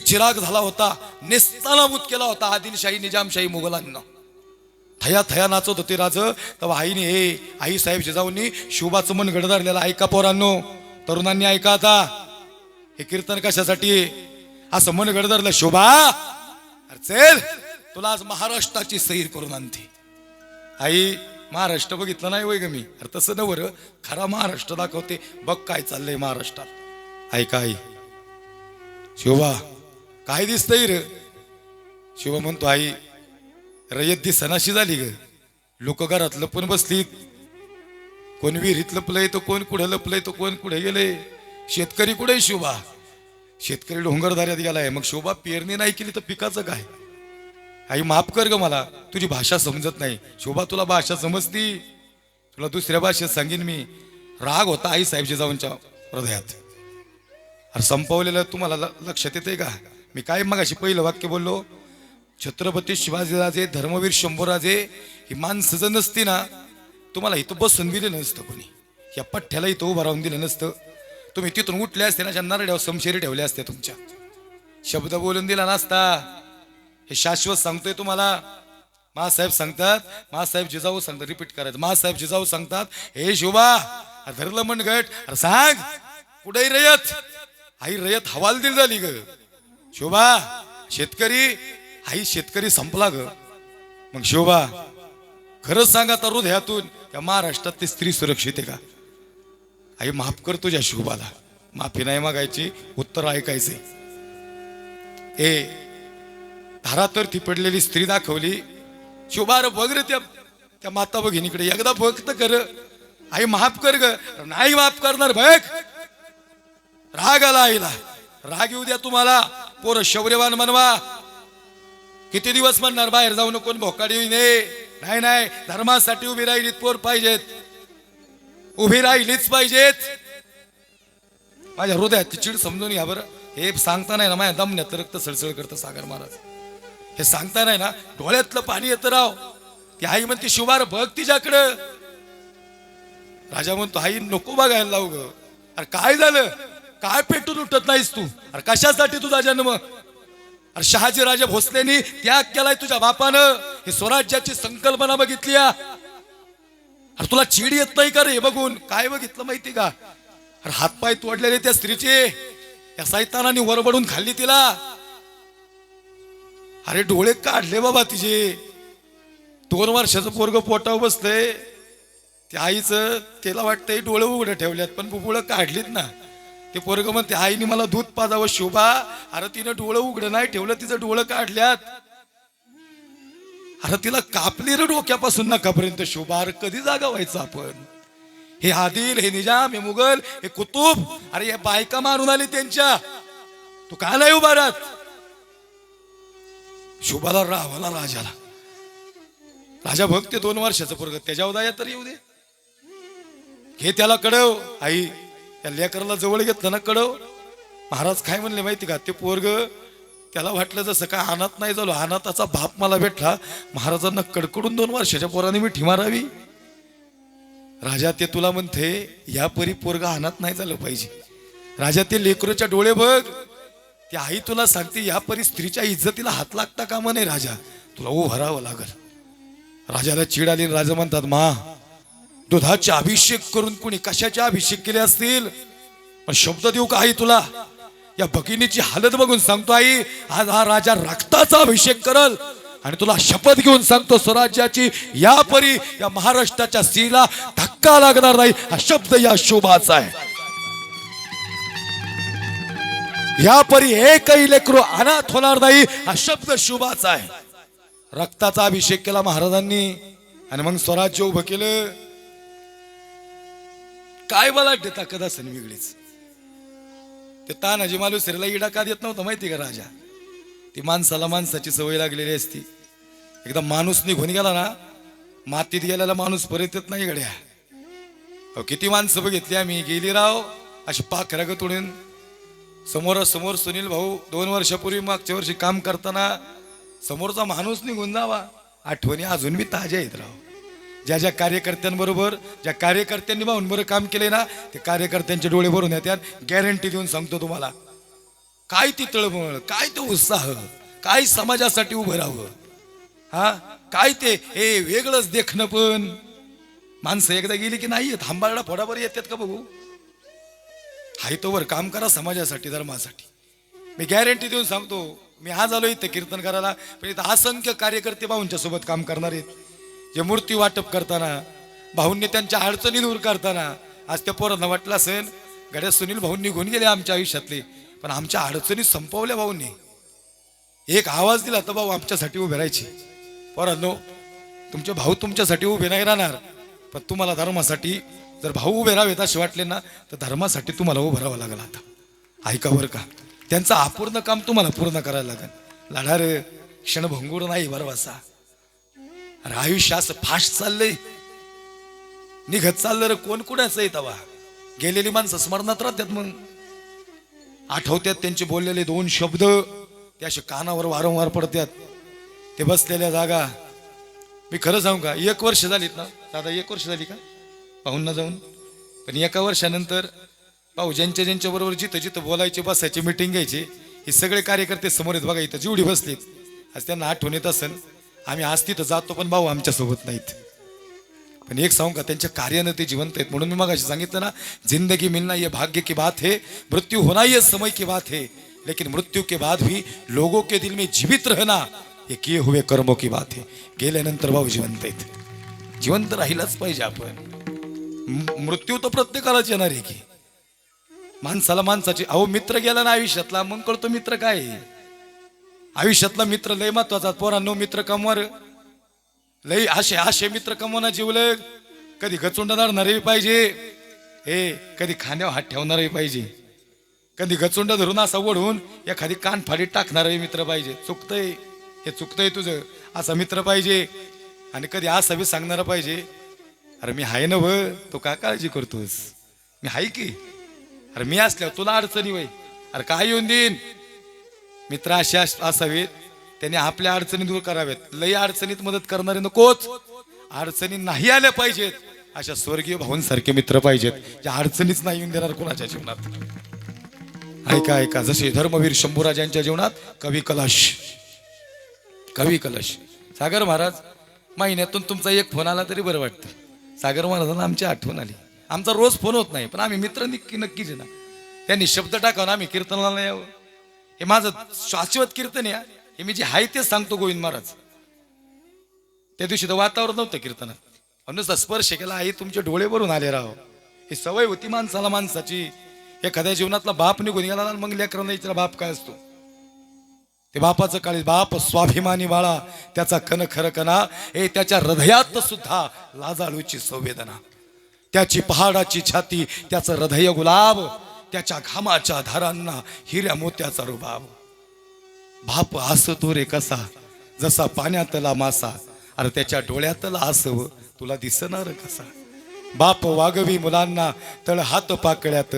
चिराग झाला होता, नेस्तानाबूत केला होता आदिलशाही निजामशाही मुघलांना. थया थया नाचत होते राज. तेव्हा आईने आई साहेब जिजाऊंनी शोभाचं मन गडदारलेलं. ऐका पोरांनो, तरुणांनी ऐका आता, हे कीर्तन कशासाठी? असं मन गडदारलं. शोभा अरे चल, तुला आज महाराष्ट्राची सैर करून आणते. आई महाराष्ट्र बघितलं नाही वय ग मी? अरे तसं न बरं, खरा महाराष्ट्र दाखवते, बघ काय चाललंय महाराष्ट्रात. ऐका आई. शोभा काय दिसतंय रे? शोभा म्हणतो आई रयत दिसनाशी झाली ग. लोक घरात लपून बसलीत, कोण विहिरीत लपलंय तर कोण कुठे लपलंय तर कोण कुठे गेलंय. शेतकरी कुठे? शोभा शेतकरी डोंगरदाऱ्यात गेलाय. मग शोभा पेरणी नाही केली तर पिकाचं काय? आई माफ कर ग, मला तुझी भाषा समजत नाही. शोभा तुला भाषा समजती, तुला दुसऱ्या भाषेत सांगेन मी. राग होता आई साहेब जिजाऊंच्या हृदयात. अरे संपवलेलं तुम्हाला लक्षात येते का? मी काय मगाशी पहिलं वाक्य बोललो, छत्रपती शिवाजीराजे धर्मवीर शंभूराजे ही माणसं जर नसती ना, तुम्हाला इथं बसून दिलं नसतं कोणी, या पठ्ठ्याला इथं उभं राहून दिलं नसतं. तुम्ही तिथून उठले असते ना, नारड्यावर समशेरी ठेवल्या असत्या, तुमच्या शब्द बोलून दिला नसता. हे शाश्वत सांगतोय तुम्हाला. मासाहेब सांगतात, मासाहेब जिजाऊ सांगतात, रिपीट करायचं. मासाहेब जिजाऊ सांगतात, हे शोभा धरलं मन गट, अरे सांग कुठे रयत? आई रयत हवालदिल झाली ग. शोभा शेतकरी, आई शेतकरी संपला ग. मग शोभा खरंच सांगा तर हृदयातून या महाराष्ट्रातली स्त्री सुरक्षित आहे का? आई माफ कर तुझ्या शोभाला, माफी नाही मागायची, उत्तर ऐकायचंय. धारा तर ती पडलेली स्त्री दाखवली. शोभा रे बघ रे त्या माता भगिनीकडे, एकदा बघ तर कर. आई माफ कर ग. नाही माफ करणार बघ. राग आला आईला. राग येऊ द्या तुम्हाला, पोरं शौर्यवान बनवा. किती दिवस म्हणणार बाहेर जाऊ नको, भोकाडी नाही नाही, धर्मासाठी उभी राहिलीत पोर पाहिजेत, उभी राहिलीच पाहिजेत. माझ्या हृदयाची चिड समजून घ्या बरं. हे सांगता नाही ना, माझ्या दमण्यात रक्त सळसळ करतं सागर महाराज. हे सांगता नाही ना, डोळ्यातलं पाणी येतं राव. ती आई म्हणते शिवार बघ तिच्याकडं. राजा म्हणतो आई नको बघायला लावू ग. अरे काय झालं? काय पेटून उठत नाहीस तू? अरे कशासाठी तुझा जन्म? अरे शहाजी राजे भोसलेनी त्याग केलाय तुझ्या बापानं. हे स्वराज्याची संकल्पना बघितली. अरे तुला चीड येत नाही का रे हे बघून? काय बघितलं माहिती का? अरे हातपाय तोडलेले त्या स्त्रीचे, या सैतानाने वरबडून खाल्ली तिला. अरे डोळे काढले बाबा तिचे. 2 वर्षाचं पोरग पोटावर बसलंय. त्या आईचं त्याला वाटतंय डोळे उघडे ठेवल्यात, पण बुबुळं काढलीत ना. ते पोरग म्हणते आईने मला दूध पाजावं. शोभा अरे तिनं डोळं उघडं नाही ठेवलं, तिचं डोळं काढल्यात. अरे तिला कापली रे डोक्यापासून नकापर्यंत. शोभा अरे कधी जागा व्हायचं आपण? हे आदिल, हे निजाम, हे मुघल, हे कुतुब, अरे हे बायका मारून आली त्यांच्या. तू का नाही उभा राहत? शोभाला राहावाला राजाला. राजा भक्त 2 वर्षाचं पोरग, त्याच्या दया तर येऊ दे. हे त्याला कळव. आई त्या लेकराला जवळ घेतलं ना, कळव. महाराज काय म्हणले माहिती का? ते पोरग त्याला वाटलं जसं काय अनाथ नाही झालो, अनाथाचा बाप मला भेटला. महाराजांना कडकडून 2 वर्षाच्या पोराने मिठी मारावी. राजा ते तुला म्हणते या परी पोरग अनाथ नाही झालं पाहिजे. राजा ते लेकरूच्या डोळे बघ. ती आई तुला सांगते या परी स्त्रीच्या इज्जतीला हात लागता कामा नाही. राजा तुला उभं राहावं लागल. राजाला चिड आली. राजा म्हणतात मा दुधाचे अभिषेक करून कुणी कशाचे अभिषेक केले असतील, पण शब्द देऊ का आई तुला? या भगिनीची हालत बघून सांगतो आई, आज हा राजा रक्ताचा अभिषेक करल. आणि तुला शपथ घेऊन सांगतो स्वराज्याची या परी या महाराष्ट्राच्या स्त्रीला धक्का लागणार नाही. हा शब्द या शोभाचा आहे. या परी एकही लेकरू अनाथ होणार नाही. हा शब्द शोभाचा आहे. रक्ताचा अभिषेक केला महाराजांनी आणि मग स्वराज्य उभं केलं. काय मला देता कदा सण वेगळीच. ते तानाजी मालुसरेला इडा का देत नव्हता माहिती का राजा? ती माणसाला माणसाची सवय लागलेली असती. एकदा माणूस निघून गेला ना, मातीत गेलेला माणूस परत येत नाही गड्या. किती माणसं बघितली आम्ही, गेली राव अशी पाखरागत उडून. समोरासमोर सुनील भाऊ 2 वर्षापूर्वी मागच्या वर्षी काम करताना समोरचा माणूस निघून जावा, आठवणी अजून बी ताज्या आहेत राव. ज्या ज्या कार्यकर्त्यांबरोबर, ज्या कार्यकर्त्यांनी भाऊंबरोबर काम केले ना, ते कार्यकर्त्यांचे डोळे भरून येतात. गॅरंटी देऊन सांगतो तुम्हाला. काय ती तळमळ, काय तो उत्साह, काय समाजासाठी उभं राहावं, हा काय ते हे वेगळंच देखणं. पण माणसं एकदा गेली की नाही येत, हांबाळला फोडावर येतात का बघू. हाय तोवर काम करा समाजासाठी, धर्मासाठी. मी गॅरंटी देऊन सांगतो, मी आज आलो इथे कीर्तन करायला, पण इथं असंख्य कार्यकर्ते भाऊंच्या सोबत काम करणार आहेत. जे मूर्ती वाटप करताना, भाऊंनी त्यांच्या अडचणी दूर करताना, आज त्या पोरांना वाटलं असेल गड्या सुनील भाऊ निघून गेले आमच्या आयुष्यातले, पण आमच्या अडचणी संपवल्या भाऊंनी. एक आवाज दिला तर भाऊ आमच्यासाठी उभे राहायचे. पोरांनो, तुमचे भाऊ तुमच्यासाठी उभे नाही राहणार, पण तुम्हाला धर्मासाठी जर भाऊ उभे राहावेत असे वाटले ना, तर धर्मासाठी तुम्हाला उभं राहावं लागेल. आता ऐका बरं का, त्यांचं अपूर्ण काम तुम्हाला पूर्ण करायला लागेल. लढार क्षणभंगूर नाही बरवासा. अरे आयुष्य असं फास्ट चाललंय, निघत चाललं रे. कोण कुणाचं आहे तवा. गेलेली माणसं स्मरणात राहतात, मग आठवत्यात त्यांचे बोललेले दोन शब्द, ते असे कानावर वारंवार पडतात. ते बसलेल्या जागा, मी खरं सांगू का, 1 वर्ष झालीत ना दादा, 1 वर्ष झाली का पाहून जाऊन. पण 1 वर्षानंतर भाऊ ज्यांच्या बरोबर जिथं जिथं बोलायचे, बसायचे, मिटिंग घ्यायचे, हे सगळे कार्यकर्ते समोर आहेत बघा. इथं जेवढी बसलीत, आज त्यांना आठवण येत असेल, आम्ही आज तिथं जातो पण भाऊ आमच्या सोबत नाहीत. पण एक सांगू का, त्यांच्या कार्यानं ते जिवंत आहेत. म्हणून मी मगाशी सांगितलं ना, जिंदगी मिलना ये भाग्य की बात है, मृत्यू होना ये समय की बात है, लेकिन मृत्यू के बाद भी लोगों के दिल में जीवित रहना ये किए हुए कर्मों की बात है. गेल्यानंतर भाऊ जिवंत आहेत. जिवंत राहिलाच पाहिजे आपण. मृत्यू तर प्रत्येकालाच येणार आहे की. माणसाला माणसाची, अहो मित्र गेला ना आयुष्यातला, मग कळतो मित्र काय आहे. आयुष्यातला मित्र लय महत्वाचा. पोरांनो, मित्र कमवार लय असे मित्र कमवणं जीवलग. कधी गचुंड धरणारे पाहिजे, कधी खांद्यावर हात ठेवणारे पाहिजे, कधी गचुंड धरून असा ओढून एखादी कानफाडीत टाकणारे मित्र पाहिजे. चुकतंय, हे चुकतंय तुझं, असा मित्र पाहिजे. आणि कधी असं बी सांगणारा पाहिजे, अरे मी हाय ना व, तू का काळजी करतोस, मी हाय की, अरे मी असल्यावर तुला अडचणी वय, अरे काय येऊन देईन. मित्र असे असावेत, त्याने आपल्या अडचणी दूर कराव्यात. लई अडचणीत मदत करणारे नकोच, अडचणी नाही आल्या पाहिजेत अशा स्वर्गीय भावांसारखे मित्र पाहिजेत, ज्या अडचणीच नाही येऊन देणार कोणाच्या जीवनात. ऐका ऐका, जसे धर्मवीर शंभूराजांच्या जीवनात कवी कलश सागर महाराज, महिन्यातून तुमचा एक फोन आला तरी बरं वाटतं. सागर महाराजांना आमची आठवण आली. आमचा रोज फोन होत नाही, पण आम्ही मित्र नक्कीच आहे ना. त्यांनी शब्द टाकावून आम्ही कीर्तनाला यावं. हे माझं शाश्वत कीर्तन आहे. हे मी जे आहे तेच सांगतो गोविंद महाराज. त्या दिवशी तर वातावरण नव्हतं कीर्तनात, नुसता स्पर्श केला, आई तुमचे डोळे भरून आले राव. ही सवय होती माणसाला माणसाची. एखाद्या जीवनातला बाप निघून गेला, मग लेकरांना इथला बाप काय असतो ते बापाचं काळी. बाप स्वाभिमानी बाळा, त्याचा कण खरकणा, त्याच्या हृदयात सुद्धा लाजाळूची संवेदना. त्याची पहाडाची छाती, त्याचं हृदय गुलाब, त्याच्या घामाच्या धारांना हिऱ्या मोत्याचा रुबाब. बाप हसतो रे कसा, जसा पाण्यातला मासा, अरे त्याच्या डोळ्यातला आसव तुला दिसणार कसा. बाप वागवी मुलांना तळ हात पाकळ्यात,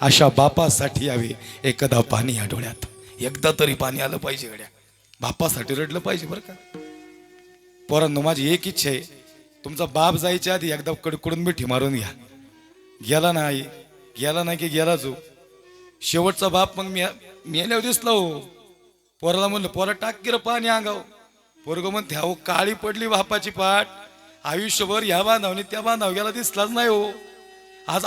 अशा बापासाठी यावे एकदा पाणी या डोळ्यात. एकदा तरी पाणी आलं पाहिजे गड्या, बापासाठी रडलं पाहिजे बरं का. पोरांनो, माझी एक इच्छा आहे, तुमचा बाप जायच्या आधी एकदा कडकडून मिठी मारून घ्या. गेला नाही की गेला जो शेवटचा बाप. मग मेल्यावर दिसला हो. पोराला म्हणलं, पोरा टाक की पाणी अंगाव. पोरग म्हणते, अहो काळी पडली बापाची पाठ, आयुष्यभर ह्या बांधावने त्या बांधाव गेला, दिसलाच नाही हो. आज